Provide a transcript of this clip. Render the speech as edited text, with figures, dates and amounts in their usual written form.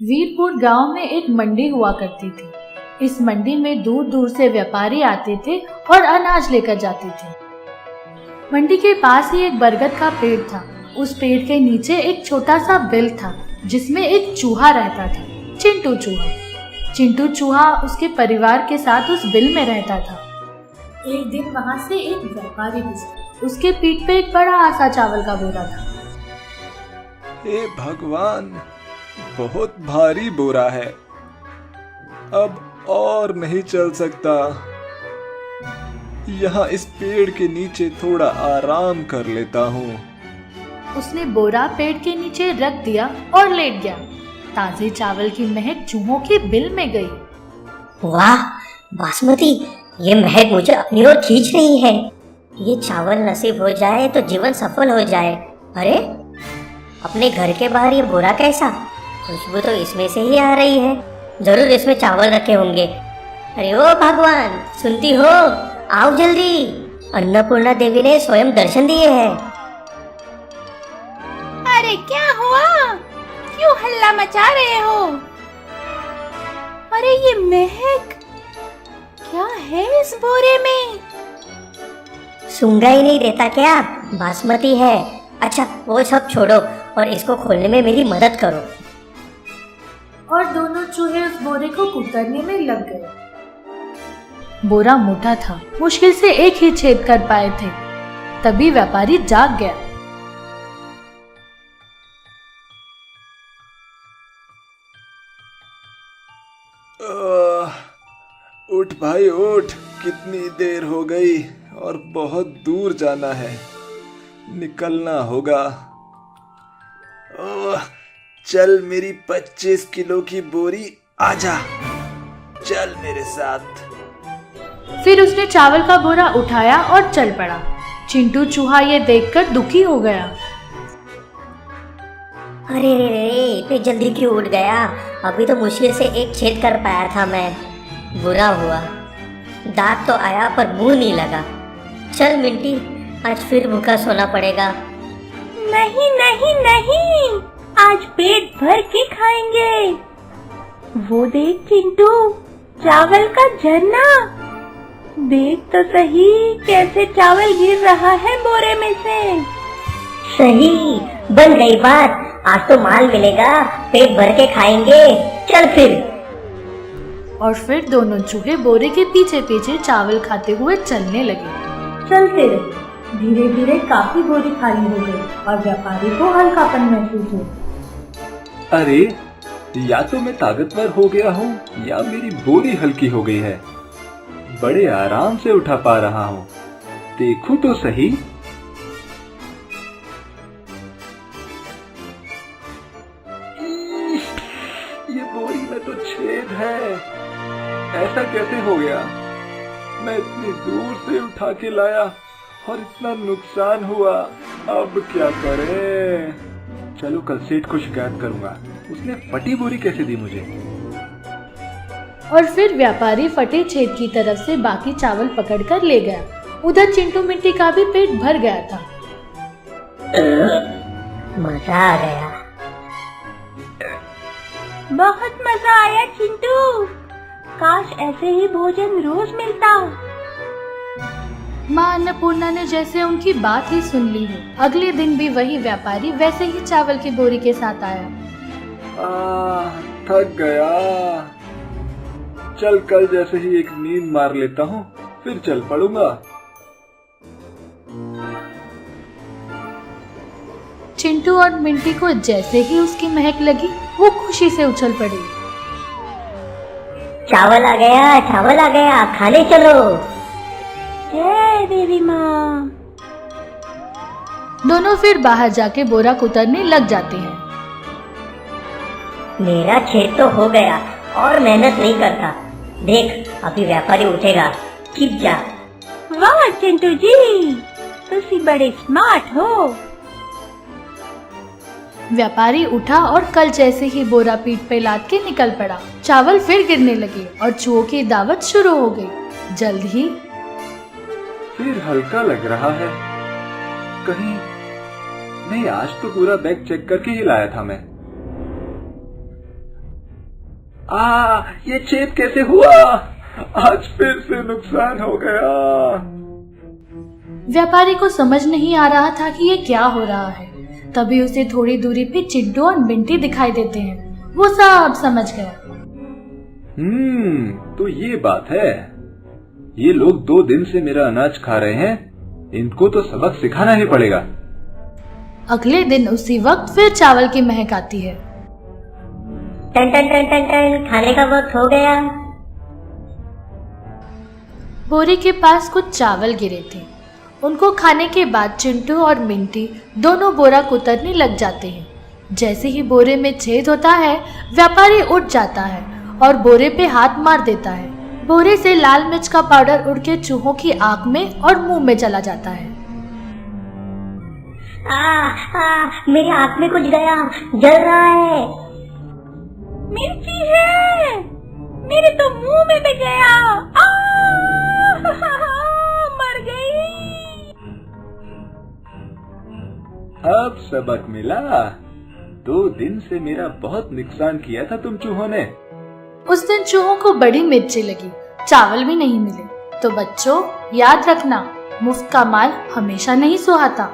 वीरपुर गांव में एक मंडी हुआ करती थी। इस मंडी में दूर दूर से व्यापारी आते थे और अनाज लेकर जाते थे। मंडी के पास ही एक बरगद का पेड़ था। उस पेड़ के नीचे एक छोटा सा बिल था जिसमें एक चूहा रहता था, चिंटू चूहा। चिंटू चूहा उसके परिवार के साथ उस बिल में रहता था। एक दिन वहाँ से एक व्यापारी गुजरा। उसके पीठ पे एक बड़ा सा चावल का बोरा था। हे भगवान, बहुत भारी बोरा है, अब और नहीं चल सकता। यहाँ इस पेड़ के नीचे थोड़ा आराम कर लेता हूँ। उसने बोरा पेड़ के नीचे रख दिया और लेट गया। ताजे चावल की महक चूहों के बिल में गई। वाह बासमती, ये महक मुझे अपनी ओर खींच रही है। ये चावल नसीब हो जाए तो जीवन सफल हो जाए। अरे, अपने घर के बाहर ये बोरा कैसा? खुशबू तो इसमें से ही आ रही है। जरूर इसमें चावल रखे होंगे। अरे ओ भगवान, सुनती हो? आओ जल्दी, अन्नपूर्णा देवी ने स्वयं दर्शन दिए हैं। अरे क्या हुआ? क्यों हल्ला मचा रहे हो? अरे ये महक क्या है इस बोरे में? सूंघा ही नहीं देता क्या? बासमती है। अच्छा वो सब छोड़ो और इसको खोलने में मेरी मदद करो। और दोनों चूहे उस बोरे को कुतरने में लग गए। बोरा मोटा था, मुश्किल से एक ही छेद कर पाए थे। तभी व्यापारी जाग गया। उठ भाई उठ, कितनी देर हो गई और बहुत दूर जाना है, निकलना होगा। चल मेरी 25 किलो की बोरी, आजा, चल मेरे साथ। फिर उसने चावल का बोरा उठाया और चल पड़ा। चिंटू चूहा ये देखकर दुखी हो गया। अरे रे रे, इतनी जल्दी क्यों उठ गया? अभी तो मुश्किल से एक छेद कर पाया था मैं। बुरा हुआ, दांत तो आया पर मुंह नहीं लगा। चल मिंटी, आज फिर भूखा सोना पड़ेगा। नहीं नहीं नहीं, आज पेट भर के खाएंगे। वो देख चिंटू, चावल का झरना। देख तो सही कैसे चावल गिर रहा है बोरे में से। सही, बन गई बात। आज तो माल मिलेगा, पेट भर के खाएंगे। चल फिर। और फिर दोनों चूहे बोरे के पीछे पीछे चावल खाते हुए चलने लगे। चलते रहे। धीरे धीरे काफी बोरी खाली हो गई और व्यापारी को हल्कापन महसूस हुआ। अरे, या तो मैं ताकतवर हो गया हूँ या मेरी बोरी हल्की हो गई है। बड़े आराम से उठा पा रहा हूँ, देखूं तो सही। ये बोरी में तो छेद है, ऐसा कैसे हो गया? मैं इतनी दूर से उठा के लाया और इतना नुकसान हुआ, अब क्या करें? चलो कल सेठ को शिकायत करूंगा, उसने फटी बोरी कैसे दी मुझे। और फिर व्यापारी फटे छेद की तरफ से बाकी चावल पकड़कर ले गया। उधर चिंटू मिंटी का भी पेट भर गया था। मजा आ गया। बहुत मजा आया चिंटू। काश ऐसे ही भोजन रोज मिलता। माँ अन्नपूर्णा ने जैसे उनकी बात ही सुन ली हो। अगले दिन भी वही व्यापारी वैसे ही चावल की बोरी के साथ आया। थक गया, चल कल जैसे ही एक नींद मार लेता हूँ, फिर चल पड़ूंगा। चिंटू और मिंटी को जैसे ही उसकी महक लगी, वो खुशी से उछल पड़े। चावल आ गया, चावल आ गया, खाने चलो। जय देवी माँ। दोनों फिर बाहर जाके बोरा कुतरने लग जाते हैं। मेरा छेद तो हो गया और मेहनत नहीं करता। देख, अभी व्यापारी उठेगा। खिंच जा। वाह चिंटू जी, तुसी बड़े स्मार्ट हो। व्यापारी उठा और कल जैसे ही बोरा पीठ पे लाद के निकल पड़ा। चावल फिर गिरने लगे और चूहों की दावत शुरू हो गई। जल्द ही फिर हल्का लग रहा है। कहीं नहीं, आज तो पूरा बैग चेक करके ही लाया था मैं। ये छेद कैसे हुआ? आज फिर से नुकसान हो गया। व्यापारी को समझ नहीं आ रहा था कि ये क्या हो रहा है। तभी उसे थोड़ी दूरी पे चिंटू और मिंटी दिखाई देते हैं। वो सब समझ गया। तो ये बात है। ये लोग 2 दिन से मेरा अनाज खा रहे हैं। इनको तो सबक सिखाना ही पड़ेगा। अगले दिन उसी वक्त फिर चावल की महक आती है। टन टन टन टन टन, खाने का वक्त हो गया। बोरे के पास कुछ चावल गिरे थे। उनको खाने के बाद चिंटू और मिंटी दोनों बोरा कुतरने लग जाते हैं। जैसे ही बोरे में छेद होता है, व्यापारी उठ जाता है और बोरे पे हाथ मार देता है। बोरे से लाल मिर्च का पाउडर उड़ के चूहों की आंख में और मुंह में चला जाता है। मेरी आंख में कुछ गया, जल रहा है। मिर्ची है, मेरे तो मुंह में भी गया। मर गई। अब सबक मिला। 2 दिन से मेरा बहुत नुकसान किया था तुम चूहों ने। उस दिन चूहों को बड़ी मिर्ची लगी, चावल भी नहीं मिले। तो बच्चों, याद रखना, मुफ्त का माल हमेशा नहीं सुहाता।